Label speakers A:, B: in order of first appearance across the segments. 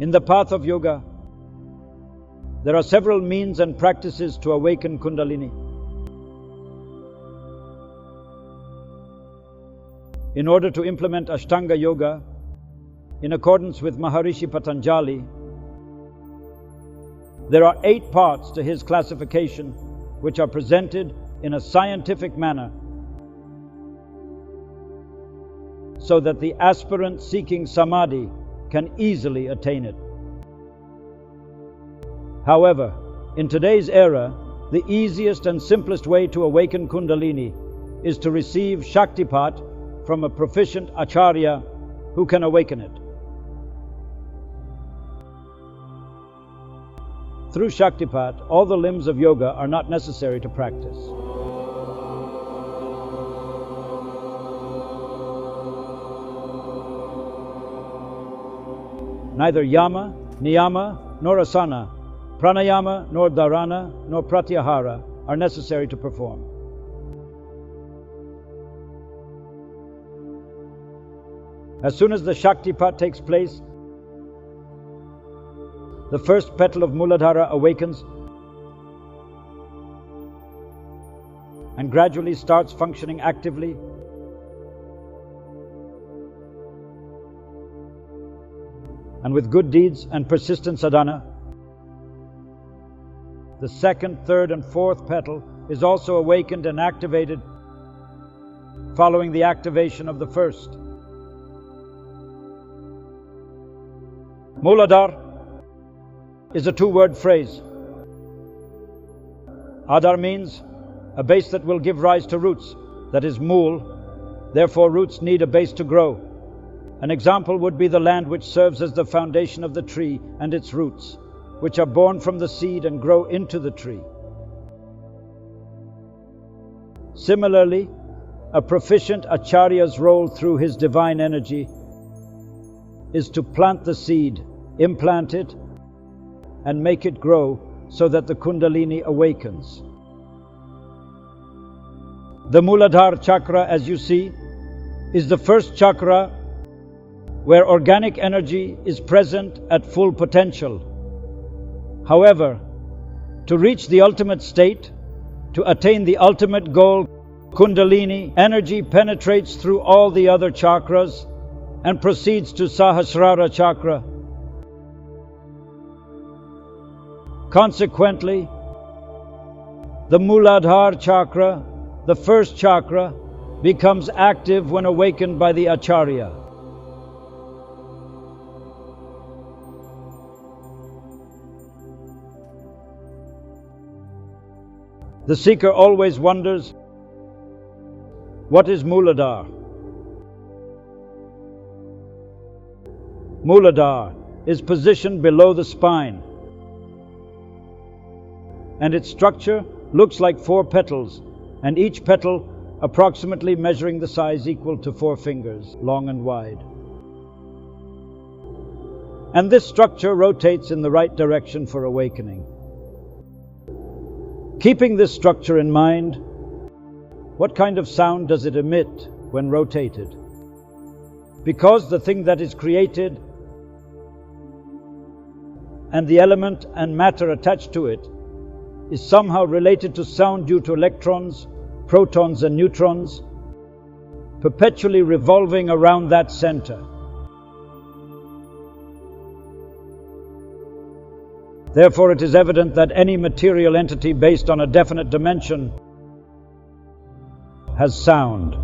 A: In the path of yoga, there are several means and practices to awaken Kundalini. In order to implement Ashtanga Yoga, in accordance with Maharishi Patanjali, there are 8 parts to his classification which are presented in a scientific manner so that the aspirant seeking Samadhi can easily attain it. However, in today's era, the easiest and simplest way to awaken Kundalini is to receive Shaktipat from a proficient Acharya who can awaken it. Through Shaktipat, all the limbs of yoga are not necessary to practice. Neither yama, niyama, nor asana, pranayama, nor dharana, nor pratyahara are necessary to perform. As soon as the Shaktipat takes place, the first petal of Muladhara awakens and gradually starts functioning actively. And with good deeds and persistent sadhana, the second, third, and fourth petal is also awakened and activated following the activation of the first. Mooladhara is a 2-word phrase. Adhar means a base that will give rise to roots, that is mool. Therefore, roots need a base to grow. An example would be the land which serves as the foundation of the tree and its roots, which are born from the seed and grow into the tree. Similarly, a proficient Acharya's role through his divine energy is to plant the seed, implant it, and make it grow so that the Kundalini awakens. The Mooladhara Chakra, as you see, is the first chakra where organic energy is present at full potential. However, to reach the ultimate state, to attain the ultimate goal, Kundalini energy penetrates through all the other chakras and proceeds to Sahasrara Chakra. Consequently, the Mooladhara Chakra, the first chakra, becomes active when awakened by the Acharya. The seeker always wonders, what is Mooladhara? Mooladhara is positioned below the spine, and its structure looks like 4 petals, and each petal approximately measuring the size equal to 4 fingers, long and wide. And this structure rotates in the right direction for awakening. Keeping this structure in mind, what kind of sound does it emit when rotated? Because the thing that is created and the element and matter attached to it is somehow related to sound due to electrons, protons and neutrons, perpetually revolving around that center. Therefore, it is evident that any material entity based on a definite dimension has sound.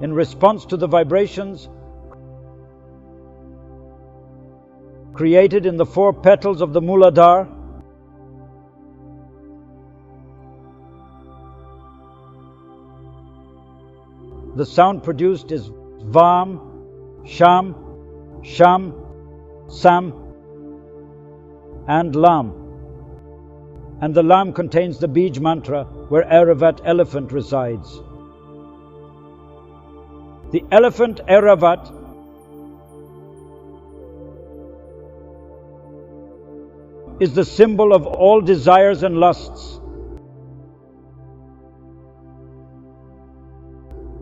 A: In response to the vibrations created in the 4 petals of the Mooladhara, the sound produced is Vam, Sham, Sham, Sam, and Lam. And the Lam contains the Bij mantra where Airavat elephant resides. The elephant Airavat is the symbol of all desires and lusts.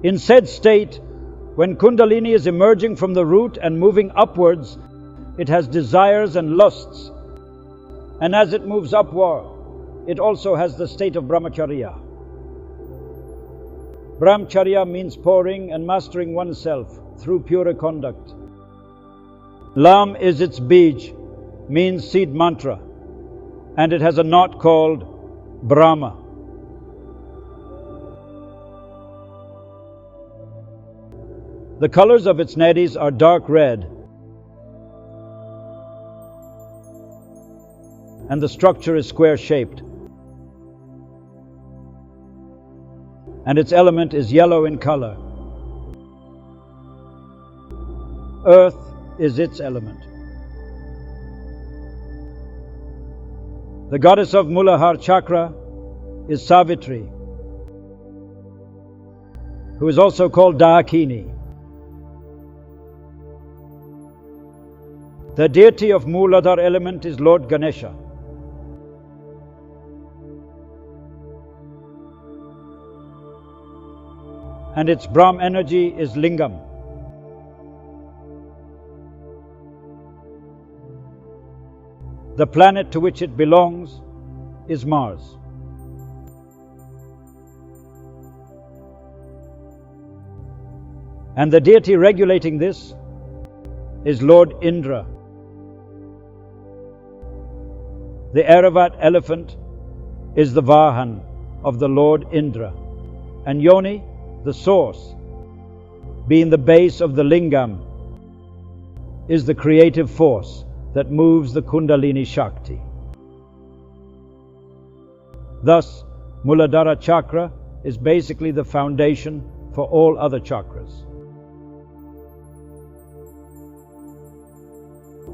A: In said state, When Kundalini is emerging from the root and moving upwards, it has desires and lusts. And as it moves upward, it also has the state of Brahmacharya. Brahmacharya means pouring and mastering oneself through pure conduct. Lam is its bij, means seed mantra, and it has a knot called Brahma. The colors of its nadis are dark red, and the structure is square-shaped. And its element is yellow in color. Earth is its element. The goddess of Mooladhara Chakra is Savitri, who is also called Dakini. The deity of Mooladhara element is Lord Ganesha. And its Brahm energy is Lingam. The planet to which it belongs is Mars. And the deity regulating this is Lord Indra. The Airavat elephant is the Vahan of the Lord Indra, and Yoni, the source, being the base of the Lingam, is the creative force that moves the Kundalini Shakti. Thus, Mooladhara Chakra is basically the foundation for all other chakras.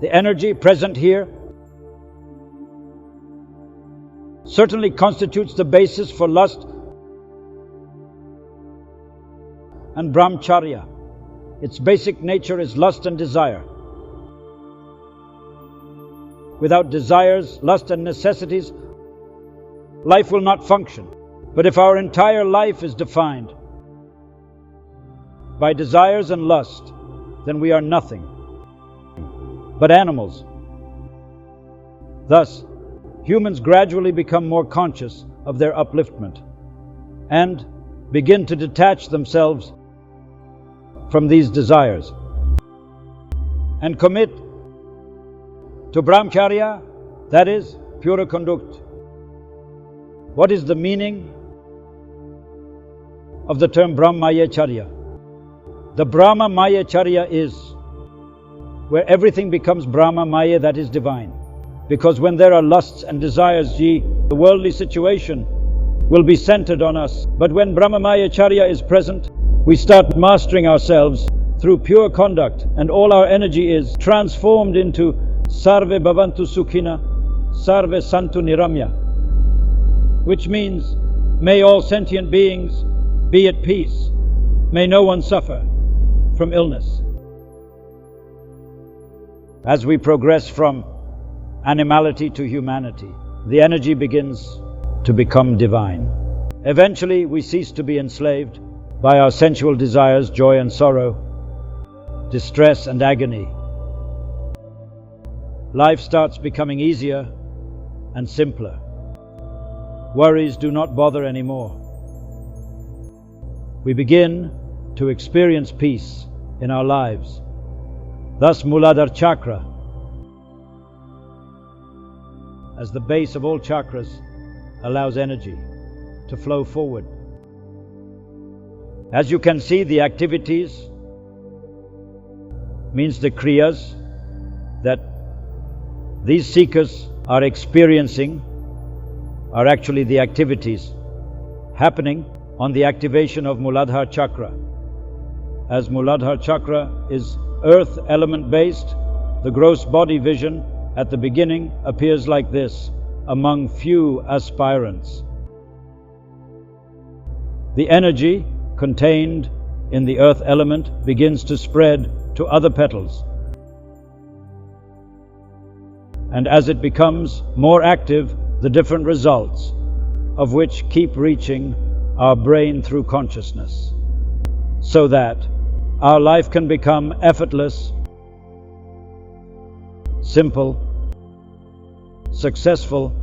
A: The energy present here certainly constitutes the basis for lust and Brahmacharya. Its basic nature is lust and desire. Without desires, lust and necessities, life will not function. But if our entire life is defined by desires and lust, then we are nothing but animals. Thus, humans gradually become more conscious of their upliftment and begin to detach themselves from these desires and commit to Brahmacharya, that is, pure conduct. What is the meaning of the term Brahmayacharya? The Brahma Mayacharya is where everything becomes Brahma Maya, that is divine. Because when there are lusts and desires, the worldly situation will be centered on us. But when Brahma Mayacharya is present, we start mastering ourselves through pure conduct, and all our energy is transformed into Sarve Bhavantu Sukhina, Sarve Santu Niramya, which means, may all sentient beings be at peace, may no one suffer from illness. As we progress from animality to humanity, the energy begins to become divine. Eventually, we cease to be enslaved by our sensual desires, joy and sorrow, distress and agony. Life starts becoming easier and simpler. Worries do not bother anymore. We begin to experience peace in our lives. Thus, Mooladhara Chakra, as the base of all chakras, allows energy to flow forward. As you can see, the activities means the kriyas that these seekers are experiencing are actually the activities happening on the activation of Mooladhara Chakra. As Mooladhara Chakra is earth element based, the gross body vision at the beginning appears like this among few aspirants. The energy contained in the earth element begins to spread to other petals. And as it becomes more active, the different results of which keep reaching our brain through consciousness, so that our life can become effortless, simple, successful,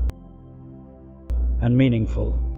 A: and meaningful.